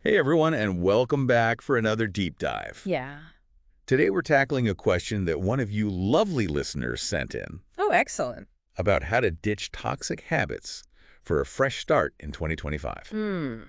Hey everyone, and welcome back for another deep dive. Yeah. Today we're tackling a question that one of you lovely listeners sent in Oh, excellent. about how to ditch toxic habits for a fresh start in 2025. Hmm.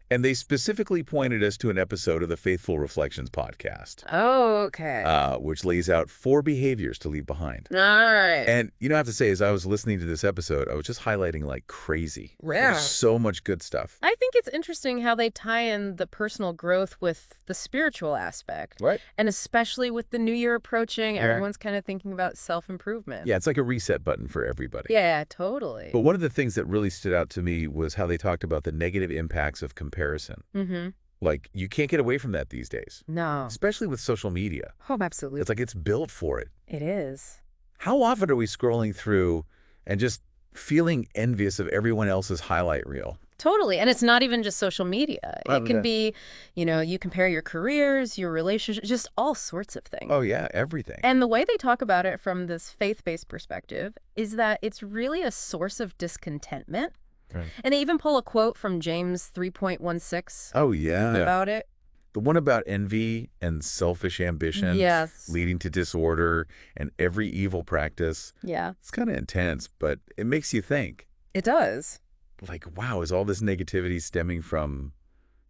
And they specifically pointed us to an episode of the Faithful Reflections podcast, Oh, okay. which lays out 4 behaviors to leave behind. All right. And I have to say, as I was listening to this episode, I was just highlighting like crazy. Yeah. There's so much good stuff. I think it's interesting how they tie in the personal growth with the spiritual aspect. Right. And especially with the new year approaching, Yeah. everyone's kind of thinking about self-improvement. Yeah, it's like a reset button for everybody. Yeah, totally. But one of the things that really stood out to me was how they talked about the negative impacts of comparison. Mm-hmm. Like, you can't get away from that these days, No. especially with social media. Oh, absolutely. It's like it's built for it. It is. How often are we scrolling through and just feeling envious of everyone else's highlight reel? Totally. And it's not even just social media. Right, It can yeah. be, you compare your careers, your relationships, just all sorts of things. Oh, yeah, everything. And the way they talk about it from this faith-based perspective is that it's really a source of discontentment. Right. And they even pull a quote from James 3.16 Oh, yeah. about it. The one about envy and selfish ambition Yes. leading to disorder and every evil practice. Yeah, It's kind of intense, but it makes you think. it does. Like, wow, is all this negativity stemming from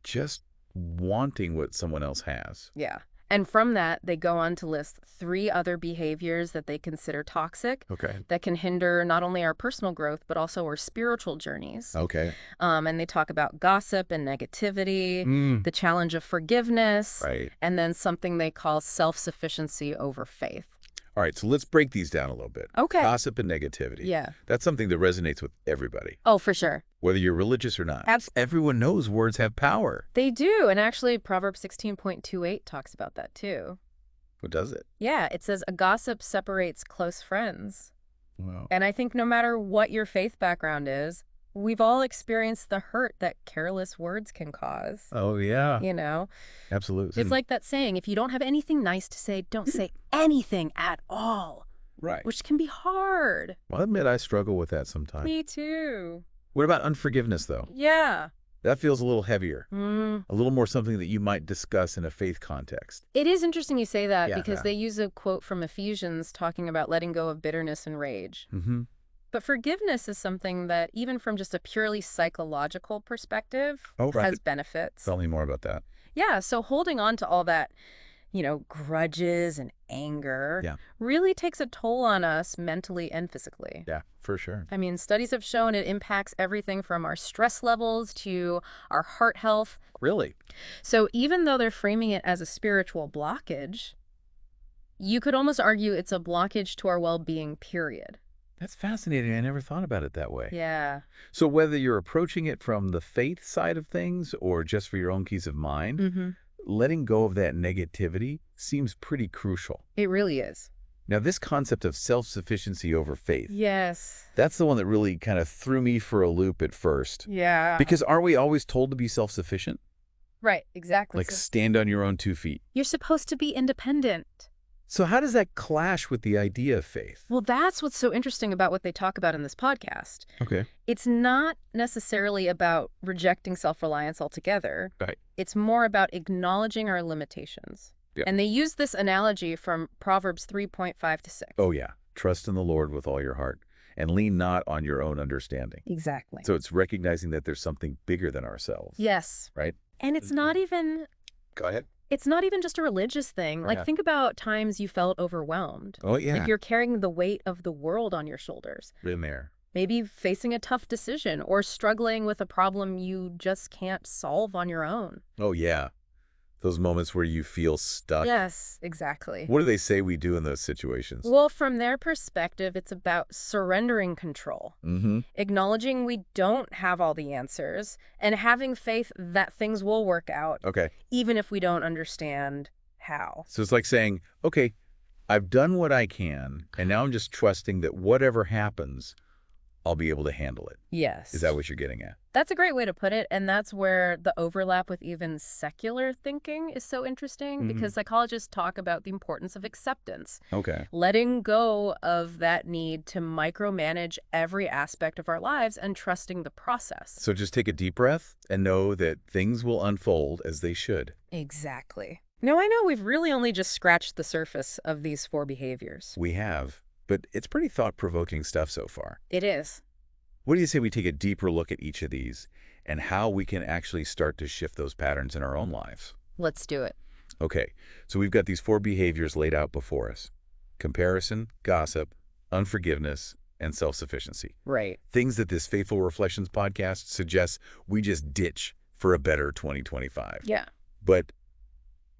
just wanting what someone else has? Yeah. And from that, they go on to list 3 other behaviors that they consider toxic Okay. that can hinder not only our personal growth, but also our spiritual journeys. Okay. And they talk about gossip and negativity, the challenge of forgiveness, Right. and then something they call self-sufficiency over faith. All right, so let's break these down a little bit. Okay. Gossip and negativity. Yeah. That's something that resonates with everybody, Oh, for sure. whether you're religious or not. Absolutely. Everyone knows words have power. They do. And actually, Proverbs 16.28 talks about that too. What does it? Yeah, it says a gossip separates close friends. Wow. And I think no matter what your faith background is, we've all experienced the hurt that careless words can cause. Oh, yeah. You know, Absolutely. it's like that saying, if you don't have anything nice to say, don't say anything at all, Right. which can be hard. I'll admit I struggle with that sometimes. Me too. What about unforgiveness, though? Yeah. That feels a little heavier, Mm. a little more something that you might discuss in a faith context. It is interesting you say that Yeah, because yeah. they use a quote from Ephesians talking about letting go of bitterness and rage. Mm-hmm. But forgiveness is something that, even from just a purely psychological perspective, Oh, right. has benefits. Tell me more about that. Yeah, so holding on to all that, grudges and anger Yeah. really takes a toll on us mentally and physically. Yeah, for sure. I mean, studies have shown it impacts everything from our stress levels to our heart health. Really? So even though they're framing it as a spiritual blockage, you could almost argue it's a blockage to our well-being, period. That's fascinating. I never thought about it that way. Yeah. So whether you're approaching it from the faith side of things or just for your own peace of mind, Mm-hmm. letting go of that negativity seems pretty crucial. It really is. Now, this concept of self-sufficiency over faith, Yes. that's the one that really kind of threw me for a loop at first. Yeah. Because aren't we always told to be self-sufficient? Right, exactly. Like So stand on your own 2 feet. you're supposed to be independent. So how does that clash with the idea of faith? Well, that's what's so interesting about what they talk about in this podcast. Okay. It's not necessarily about rejecting self-reliance altogether. Right. It's more about acknowledging our limitations. Yeah. And they use this analogy from Proverbs 3.5-6. Oh, yeah. Trust in the Lord with all your heart and lean not on your own understanding. Exactly. So it's recognizing that there's something bigger than ourselves. Yes. Right? And it's not even Go ahead. just a religious thing. Like, Yeah. think about times you felt overwhelmed. Oh, yeah. Like you're carrying the weight of the world on your shoulders. Been there. Maybe facing a tough decision or struggling with a problem you just can't solve on your own. Oh, yeah. Those moments where you feel stuck. Yes, exactly. What do they say we do in those situations? Well, from their perspective, it's about surrendering control, Mm-hmm. acknowledging we don't have all the answers, and having faith that things will work out, Okay. even if we don't understand how. So it's like saying, okay, I've done what I can, and now I'm just trusting that whatever happens, I'll be able to handle it. Yes. Is that what you're getting at? That's a great way to put it, and that's where the overlap with even secular thinking is so interesting, because psychologists talk about the importance of acceptance. Okay. Letting go of that need to micromanage every aspect of our lives and trusting the process. So just take a deep breath and know that things will unfold as they should. Exactly. Now, I know we've really only just scratched the surface of these 4 behaviors. We have, but it's pretty thought-provoking stuff so far. It is. What do you say we take a deeper look at each of these and how we can actually start to shift those patterns in our own lives? Let's do it. Okay, so we've got these 4 behaviors laid out before us: comparison, gossip, unforgiveness, and self-sufficiency. Right. Things that this Faithful Reflections podcast suggests we just ditch for a better 2025. Yeah. But,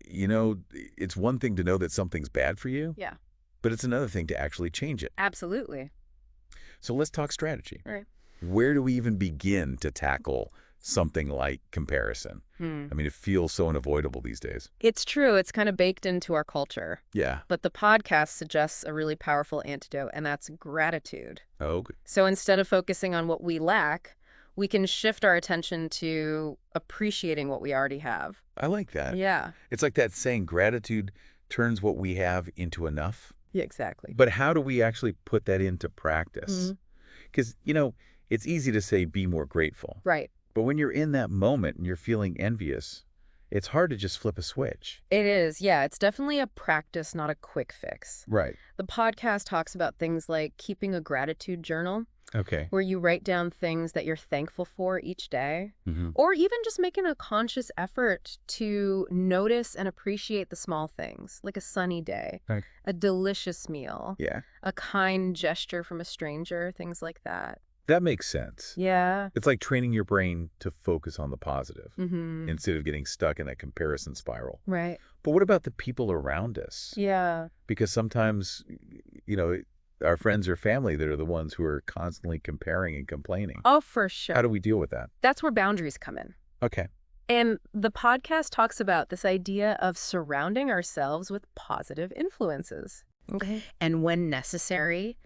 you know, it's one thing to know that something's bad for you, Yeah. but it's another thing to actually change it. Absolutely. So let's talk strategy. Right. Where do we even begin to tackle something like comparison? I mean, it feels so unavoidable these days. It's true. It's kind of baked into our culture. Yeah. But the podcast suggests a really powerful antidote, and that's gratitude. Oh, good. So instead of focusing on what we lack, we can shift our attention to appreciating what we already have. I like that. Yeah. It's like that saying, gratitude turns what we have into enough. Yeah, exactly. But how do we actually put that into practice? Because, you know, it's easy to say be more grateful. Right. But when you're in that moment and you're feeling envious, it's hard to just flip a switch. It is. Yeah, it's definitely a practice, not a quick fix. Right. The podcast talks about things like keeping a gratitude journal, Okay. where you write down things that you're thankful for each day, Mm-hmm. or even just making a conscious effort to notice and appreciate the small things, like a sunny day, Right. a delicious meal, Yeah. a kind gesture from a stranger, things like that. That makes sense. Yeah. It's like training your brain to focus on the positive Mm-hmm. instead of getting stuck in that comparison spiral. Right. But what about the people around us? Yeah. Because sometimes, you know, our friends or family that are the ones who are constantly comparing and complaining. Oh, for sure. How do we deal with that? That's where boundaries come in. Okay. And the podcast talks about this idea of surrounding ourselves with positive influences. Okay. And when necessary,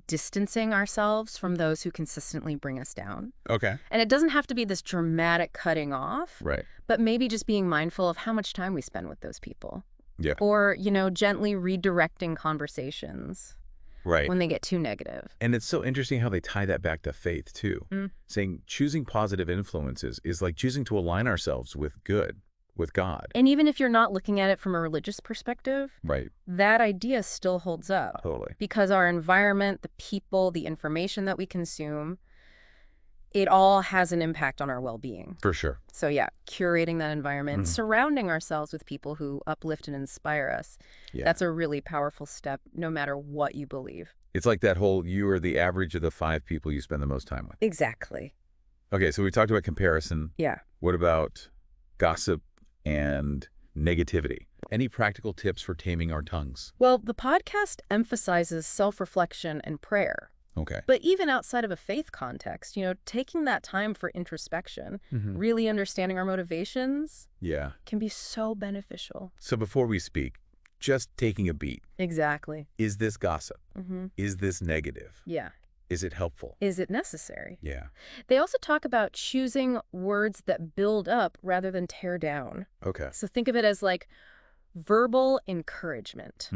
distancing ourselves from those who consistently bring us down. Okay. And it doesn't have to be this dramatic cutting off, Right. but maybe just being mindful of how much time we spend with those people. Yeah. Or, gently redirecting conversations Right. when they get too negative. And it's so interesting how they tie that back to faith, too. Saying choosing positive influences is like choosing to align ourselves with good, with God. And even if you're not looking at it from a religious perspective, Right. that idea still holds up. Totally. Because our environment, the people, the information that we consume, it all has an impact on our well-being. For sure. So yeah, curating that environment, surrounding ourselves with people who uplift and inspire us, Yeah. that's a really powerful step no matter what you believe. It's like that whole you are the average of the 5 people you spend the most time with. Exactly. Okay, so we talked about comparison. Yeah. What about gossip and negativity? Any practical tips for taming our tongues? Well, the podcast emphasizes self-reflection and prayer. Okay. But even outside of a faith context, taking that time for introspection, really understanding our motivations Yeah. can be so beneficial. So before we speak, just taking a beat. Exactly. Is this gossip? Is this negative? Yeah. Is it helpful? Is it necessary? Yeah. They also talk about choosing words that build up rather than tear down. Okay. So think of it as like verbal encouragement,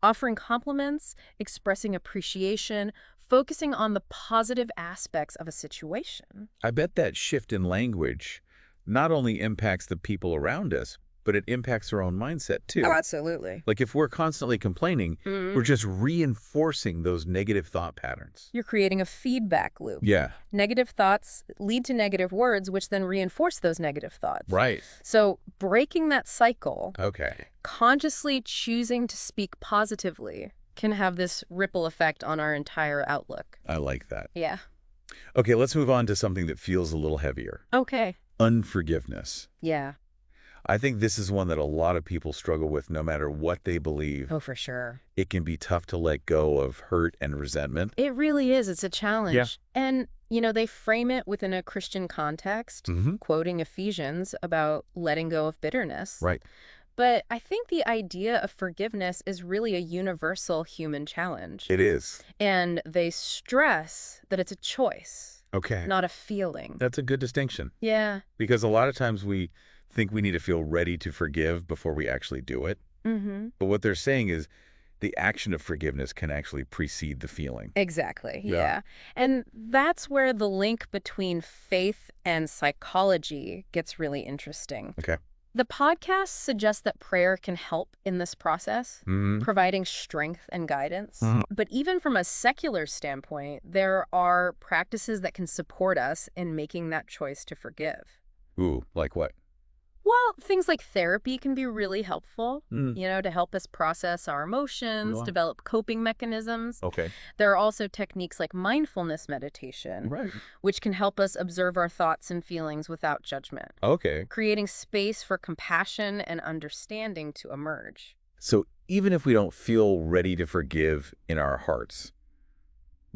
offering compliments, expressing appreciation, focusing on the positive aspects of a situation. I bet that shift in language not only impacts the people around us, but it impacts our own mindset too. Oh, absolutely. Like if we're constantly complaining, we're just reinforcing those negative thought patterns. You're creating a feedback loop. Yeah. Negative thoughts lead to negative words, which then reinforce those negative thoughts. Right. So breaking that cycle, Okay. consciously choosing to speak positively, can have this ripple effect on our entire outlook. I like that. Yeah. Okay, let's move on to something that feels a little heavier. Okay. Unforgiveness. Yeah. I think this is one that a lot of people struggle with no matter what they believe. Oh, for sure. It can be tough to let go of hurt and resentment. It really is. It's a challenge. Yeah. And, they frame it within a Christian context, quoting Ephesians about letting go of bitterness. Right. But I think the idea of forgiveness is really a universal human challenge. It is. And they stress that it's a choice, Okay. not a feeling. That's a good distinction. Yeah. Because a lot of times we think we need to feel ready to forgive before we actually do it. Mm-hmm. But what they're saying is the action of forgiveness can actually precede the feeling. Exactly, Yeah. yeah. And that's where the link between faith and psychology gets really interesting. Okay. The podcast suggests that prayer can help in this process, providing strength and guidance. But even from a secular standpoint, there are practices that can support us in making that choice to forgive. Ooh, like what? Well, things like therapy can be really helpful, to help us process our emotions, develop coping mechanisms. Okay. There are also techniques like mindfulness meditation, Right. which can help us observe our thoughts and feelings without judgment, Okay. creating space for compassion and understanding to emerge. So even if we don't feel ready to forgive in our hearts,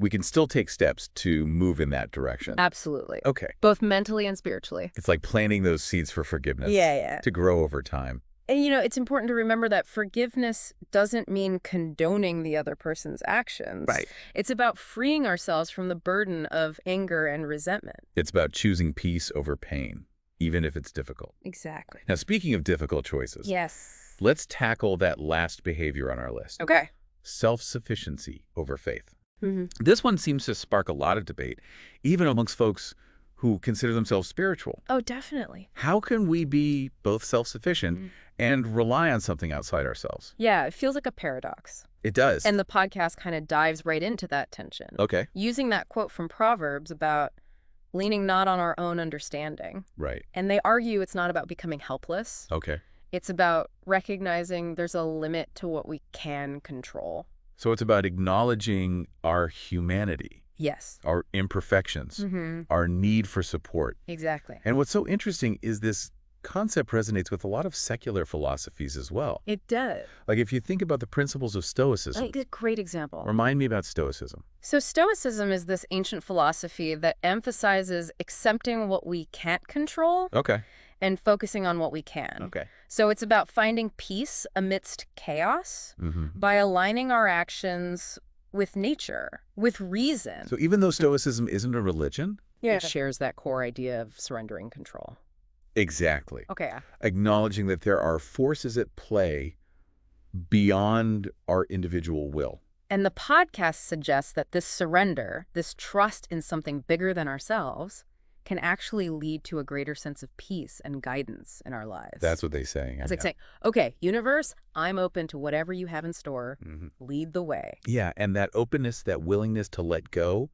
we can still take steps to move in that direction. Absolutely. Okay. Both mentally and spiritually. It's like planting those seeds for forgiveness. Yeah. To grow over time. And, it's important to remember that forgiveness doesn't mean condoning the other person's actions. Right. It's about freeing ourselves from the burden of anger and resentment. It's about choosing peace over pain, even if it's difficult. Exactly. Now, speaking of difficult choices, Yes. let's tackle that last behavior on our list. Okay. Self-sufficiency over faith. Mm-hmm. This one seems to spark a lot of debate, even amongst folks who consider themselves spiritual. Oh, definitely. How can we be both self-sufficient and rely on something outside ourselves? Yeah, it feels like a paradox. It does. And the podcast kind of dives right into that tension. Okay. Using that quote from Proverbs about leaning not on our own understanding. Right. And they argue it's not about becoming helpless. Okay. It's about recognizing there's a limit to what we can control. So it's about acknowledging our humanity. Yes. Our imperfections, our need for support. Exactly. And what's so interesting is this concept resonates with a lot of secular philosophies as well. It does. Like if you think about the principles of Stoicism. Like a great example. Remind me about Stoicism. So Stoicism is this ancient philosophy that emphasizes accepting what we can't control Okay. and focusing on what we can. Okay. So it's about finding peace amidst chaos by aligning our actions with nature, with reason. So even though Stoicism isn't a religion? It shares that core idea of surrendering control. Exactly. Okay. Acknowledging that there are forces at play beyond our individual will. And the podcast suggests that this surrender, this trust in something bigger than ourselves, can actually lead to a greater sense of peace and guidance in our lives. That's what they say. It's like saying, okay, universe, I'm open to whatever you have in store. Lead the way. Yeah, and that openness, that willingness to let go,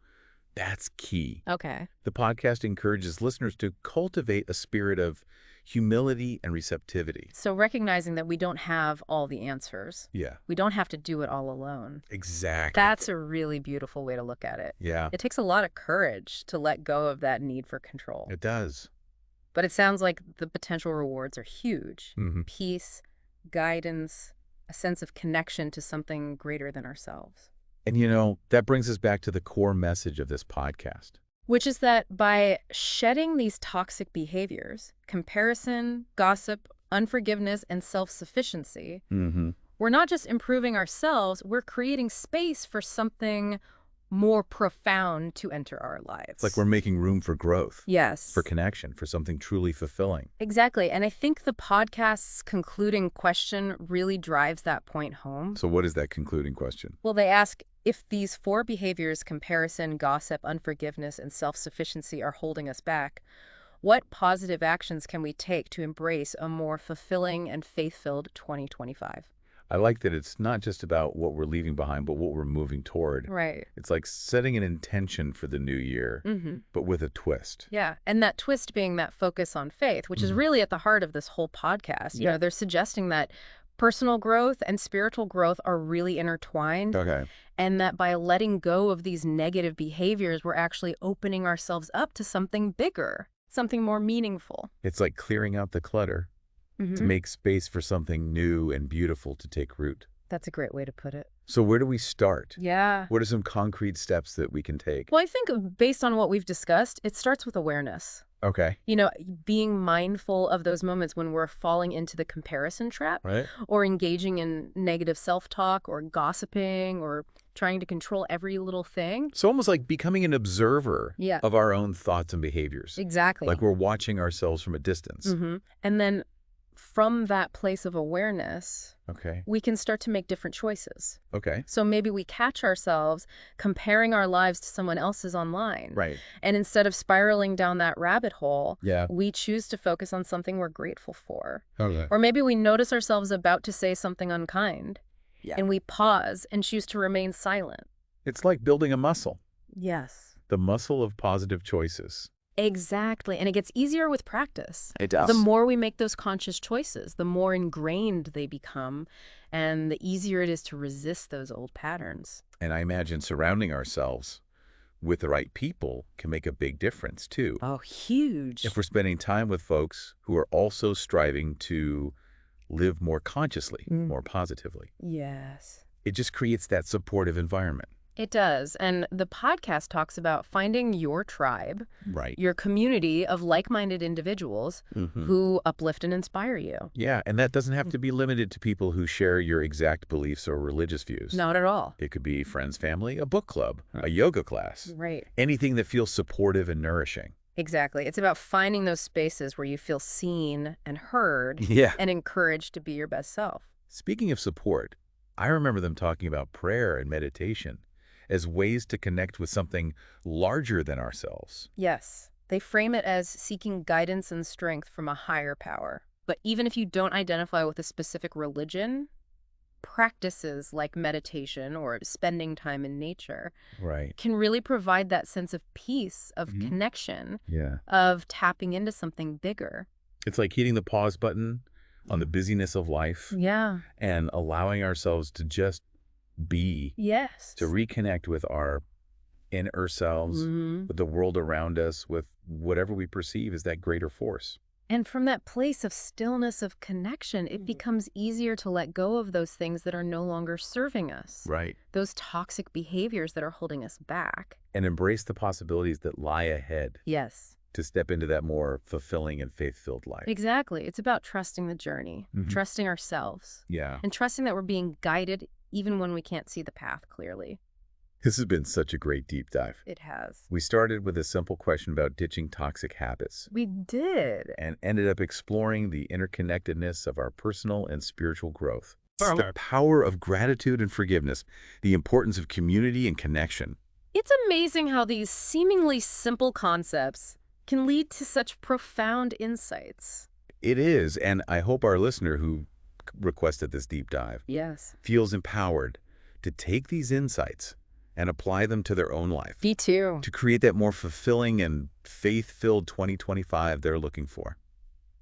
that's key. Okay. The podcast encourages listeners to cultivate a spirit of humility and receptivity. So recognizing that we don't have all the answers. Yeah. We don't have to do it all alone. Exactly. That's a really beautiful way to look at it. Yeah. It takes a lot of courage to let go of that need for control. It does. But it sounds like the potential rewards are huge. Peace, guidance, a sense of connection to something greater than ourselves. And that brings us back to the core message of this podcast. Which is that by shedding these toxic behaviors, comparison, gossip, unforgiveness, and self-sufficiency, we're not just improving ourselves, we're creating space for something more profound to enter our lives. It's like we're making room for growth. Yes. For connection, for something truly fulfilling. Exactly. And I think the podcast's concluding question really drives that point home. So what is that concluding question? Well, they ask, if these 4 behaviors, comparison, gossip, unforgiveness, and self-sufficiency, are holding us back, what positive actions can we take to embrace a more fulfilling and faith-filled 2025? I like that it's not just about what we're leaving behind, but what we're moving toward. Right. It's like setting an intention for the new year, but with a twist. Yeah, and that twist being that focus on faith, which is really at the heart of this whole podcast. They're suggesting that personal growth and spiritual growth are really intertwined. Okay. And that by letting go of these negative behaviors, we're actually opening ourselves up to something bigger, something more meaningful. It's like clearing out the clutter to make space for something new and beautiful to take root. That's a great way to put it. So where do we start? Yeah. What are some concrete steps that we can take? Well, I think based on what we've discussed, it starts with awareness. Okay. You know, being mindful of those moments when we're falling into the comparison trap Right. or engaging in negative self-talk or gossiping or trying to control every little thing. So almost like becoming an observer Yeah. of our own thoughts and behaviors. Exactly. Like we're watching ourselves from a distance. And then from that place of awareness, Okay. we can start to make different choices. Okay. So maybe we catch ourselves comparing our lives to someone else's online. Right. And instead of spiraling down that rabbit hole, Yeah. we choose to focus on something we're grateful for. Okay. Or maybe we notice ourselves about to say something unkind. Yeah. And we pause and choose to remain silent. It's like building a muscle. Yes. The muscle of positive choices. Exactly. And it gets easier with practice. It does. The more we make those conscious choices, the more ingrained they become, and the easier it is to resist those old patterns. And I imagine surrounding ourselves with the right people can make a big difference too. Oh, huge. If we're spending time with folks who are also striving to live more consciously, more positively. Yes. It just creates that supportive environment. It does. And the podcast talks about finding your tribe, Right. your community of like-minded individuals who uplift and inspire you. Yeah, and that doesn't have to be limited to people who share your exact beliefs or religious views. Not at all. It could be friends, family, a book club, a yoga class, Right. anything that feels supportive and nourishing. Exactly. It's about finding those spaces where you feel seen and heard Yeah. and encouraged to be your best self. Speaking of support, I remember them talking about prayer and meditation as ways to connect with something larger than ourselves. Yes. They frame it as seeking guidance and strength from a higher power. But even if you don't identify with a specific religion, practices like meditation or spending time in nature Right. can really provide that sense of peace, of connection, Yeah. of tapping into something bigger. It's like hitting the pause button on the busyness of life Yeah. and allowing ourselves to just be, Yes. to reconnect with our inner selves, with the world around us, with whatever we perceive as that greater force. And from that place of stillness, of connection, it becomes easier to let go of those things that are no longer serving us. Right. Those toxic behaviors that are holding us back. And embrace the possibilities that lie ahead Yes. to step into that more fulfilling and faith-filled life. Exactly. It's about trusting the journey, trusting ourselves, Yeah. and trusting that we're being guided even when we can't see the path clearly. This has been such a great deep dive. It has. We started with a simple question about ditching toxic habits We did. and ended up exploring the interconnectedness of our personal and spiritual growth. The power of gratitude and forgiveness, the importance of community and connection. It's amazing how these seemingly simple concepts can lead to such profound insights. It is, and I hope our listener who requested this deep dive Yes. feels empowered to take these insights and apply them to their own life, Me too. to create that more fulfilling and faith-filled 2025 they're looking for.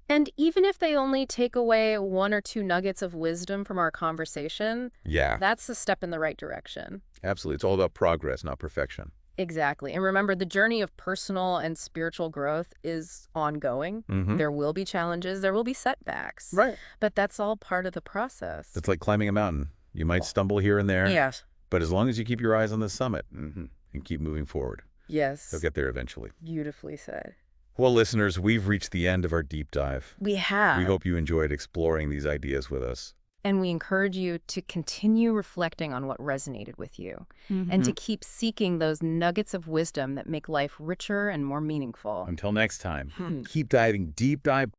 And even if they only take away 1 or 2 nuggets of wisdom from our conversation, Yeah, that's a step in the right direction. absolutely. It's all about progress, not perfection. Exactly. And remember, the journey of personal and spiritual growth is ongoing. There will be challenges, there will be setbacks. Right. But that's all part of the process. It's like climbing a mountain. You might stumble here and there, Yes. but as long as you keep your eyes on the summit and keep moving forward, Yes. you'll get there eventually. Beautifully said. Well, listeners, we've reached the end of our deep dive. We have. We hope you enjoyed exploring these ideas with us. And we encourage you to continue reflecting on what resonated with you and to keep seeking those nuggets of wisdom that make life richer and more meaningful. Until next time, keep diving deep dive